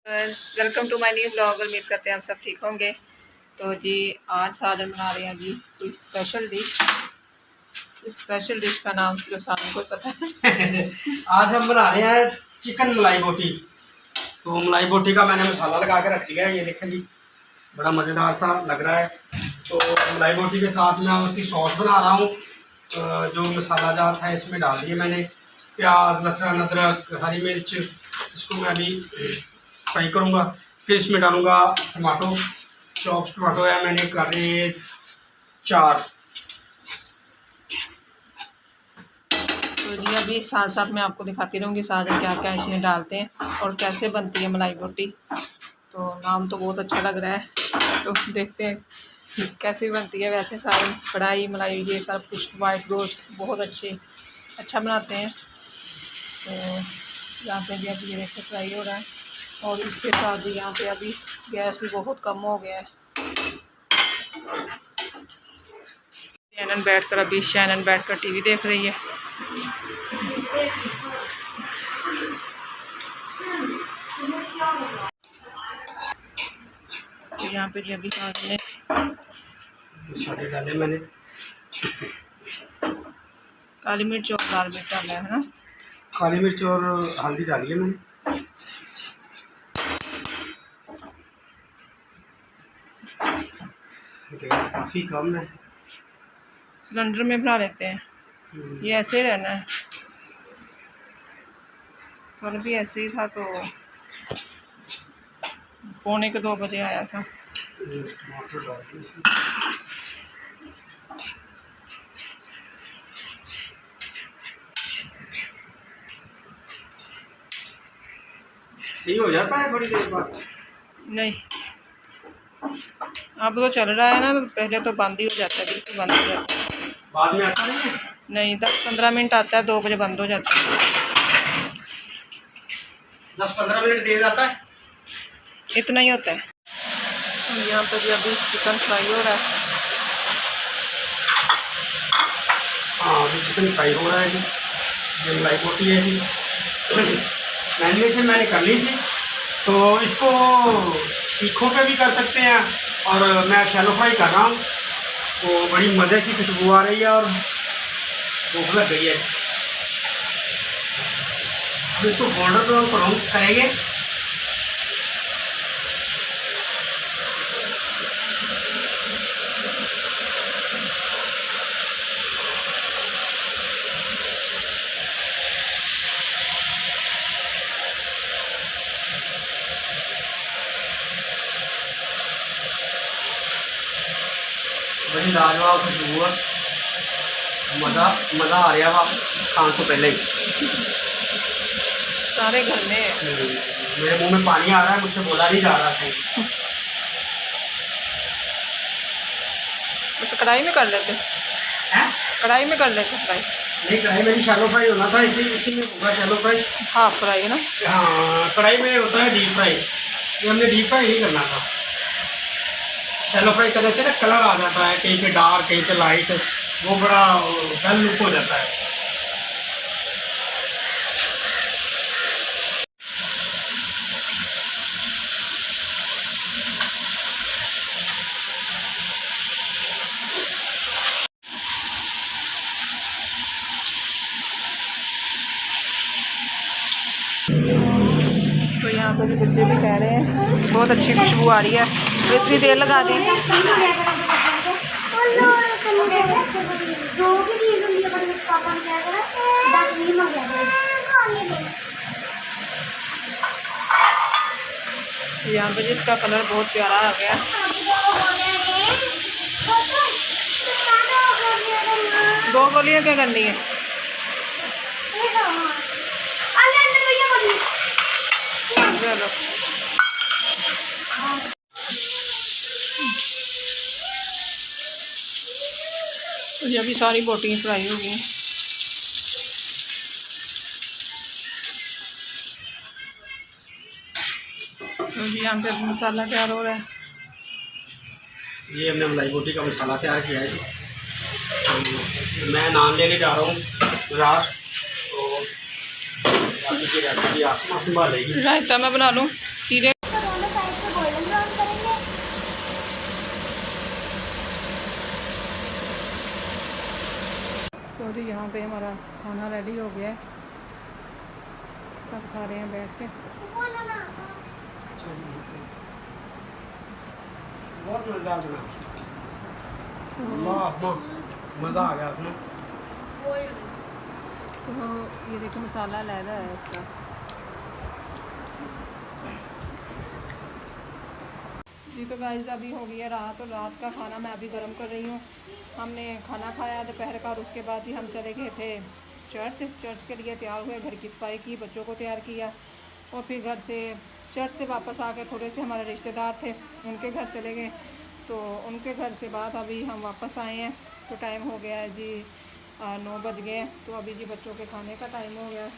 Welcome to my new blog. उम्मीद करते हैं हम सब ठीक होंगे। तो जी आज साजन बना रहे हैं जी कोई स्पेशल डिश का नाम जो साजन को पता है। आज हम बना रहे हैं चिकन मलाई बोटी। तो मलाई बोटी का मैंने मसाला लगा के रख लिया है, ये देखें जी, बड़ा मज़ेदार सा लग रहा है। तो मलाई बोटी के साथ मैं उसकी सॉस बना रहा हूँ। जो मसाला जात है इसमें डाल दिए मैंने प्याज, लहसुन, अदरक, हरी मिर्च। इसको मैं अभी फ्राई करूँगा। फिर इसमें डालूँगा टमाटो, चॉप्स टमाटो है मैंने करे 4। तो जी अभी साथ साथ मैं आपको दिखाती रहूँगी साजन क्या क्या इसमें डालते हैं और कैसे बनती है मलाई बोटी। तो नाम तो बहुत अच्छा लग रहा है, तो देखते हैं कैसे बनती है। वैसे साजन कढ़ाई मलाई ये सब कुछ वाइट रोस्ट बहुत अच्छा बनाते हैं। तो यहाँ पे भी अभी ये देखो फ्राई हो रहा है और इसके साथ भी यहाँ पे अभी गैस भी बहुत कम हो गया है। शैनन बैठकर टीवी देख रही है। तो यहाँ पे जी अभी सामने मसाले डाले मैंने, काली मिर्च और लाल मिर्च डाला है ना, काली मिर्च और हल्दी डाली है मैंने। गैस काफ़ी कम है, सिलेंडर में बना लेते हैं। ये ऐसे ही रहना है, कल भी ऐसे ही था। तो 1:45 बजे आया था। टमाटर डाल दिए, सही हो जाता है थोड़ी देर बाद। नहीं अब तो चल रहा है ना, पहले तो बंद ही हो जाता है, बिल्कुल बंद हो जाता है। बाद में आता नहीं है? नहीं 10-15 मिनट आता है, 2 बजे बंद हो जाता है। 10-15 मिनट देर आता है, इतना ही होता है। यहाँ पर भी अभी चिकन फ्राई हो रहा है। हाँ अभी चिकन फ्राई हो रहा है जी। ये मलाई बोटी है जी, मैरिनेशन मैंने कर ली थी। तो इसको सीखों पे भी कर सकते हैं और मैं शैलो फ्राई कर रहा हूँ। तो बड़ी मज़े की खुशबू आ रही है और भूख लग गई है। अब इसको गोल्डन ब्राउन करेंगे। बड़ी लाजवाब खुशबू है, मज़ा आ रहा है खाने से पहले ही। सारे घर में है। मेरे मुंह में पानी आ रहा है, मुझसे बोला नहीं जा रहा था। बस कढ़ाई में कर लेते हैं? कढ़ाई में कर लेते फ्राई। नहीं, कढ़ाई में भी शैलो फ्राई होना था, इसी में होगा शैलो फ्राई। हाफ फ्राई है ना। हाँ कढ़ाई में होता है डीप फ्राई, ये हमने डीप फ्राई नहीं करना था। शैलो फ्राई करने से ना कलर आ जाता है, कहीं पे डार्क कहीं पे लाइट, वो बड़ा डल लुक हो जाता है। तो यहाँ पर बच्चे भी कह रहे हैं बहुत अच्छी खुशबू आ रही है, तो इतनी देर लगा दी। यहाँ पर जिसका कलर बहुत प्यारा आ गया। दो गोलियाँ क्या करनी है? चलो तो ये अभी सारी बोटी फ्राई हो गई। तो जी यहाँ पे मसाला तैयार हो रहा है। ये हमने मलाई बोटी का मसाला तैयार किया है जी। तो मैं नान लेने जा रहा हूँ बाजार। तो बाकी की रेसिपी आसमा संभालेगी। रायता मैं बना लूँ खीरे गोल्डन ब्राउन करेंगे। तो जी यहाँ पे हमारा खाना रेडी हो गया है, सब खा रहे हैं बैठ के। बहुत मज़ेदार बना, मज़ा आ गया उसमें। तो ये देखो मसाला लहदा है इसका। जी तो गाइस अभी हो गई है रात, और रात का खाना मैं अभी गर्म कर रही हूँ। हमने खाना खाया दोपहर का, और उसके बाद ही हम चले गए थे चर्च के लिए तैयार हुए, घर की सफाई की, बच्चों को तैयार किया, और फिर घर से चर्च से वापस आके थोड़े से हमारे रिश्तेदार थे उनके घर चले गए। तो उनके घर से बाद अभी हम वापस आए हैं। तो टाइम हो गया है जी 9 बज गए हैं। तो अभी जी बच्चों के खाने का टाइम हो गया है,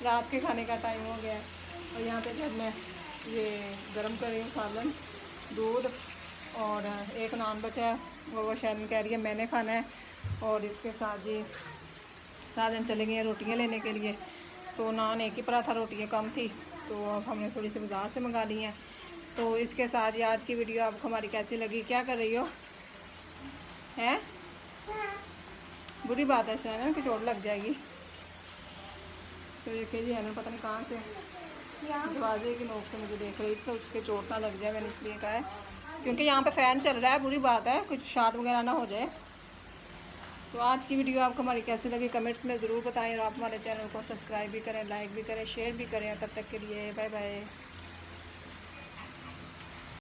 रात के खाने का टाइम हो गया है। और यहाँ पे जब मैं ये गर्म कर रही हूँ सालन, दूध, और एक नान बचा है, वो शायद कह रही है मैंने खाना है। और इसके साथ जी साजन चले गए हैं रोटियाँ लेने के लिए। तो नान एक ही पराठा, रोटियाँ कम थी, तो अब हमने थोड़ी सी बाज़ार से मंगा ली हैं। तो इसके साथ ही आज की वीडियो आपको हमारी कैसी लगी? क्या कर रही हो हैं? बुरी बात है शहर की चोट लग जाएगी। तो देखिए जी हैनन पता नहीं कहाँ से दरवाजे की नोक से मुझे देख रही थी, तो उसके चोट ना लग जाए, मैंने इसलिए कहा है, क्योंकि यहाँ पे फ़ैन चल रहा है। बुरी बात है, कुछ शॉट वगैरह ना हो जाए। तो आज की वीडियो आपको हमारी कैसी लगी कमेंट्स में ज़रूर बताएं, और आप हमारे चैनल को सब्सक्राइब भी करें, लाइक भी करें, शेयर भी करें। तब तक के लिए बाय बाय।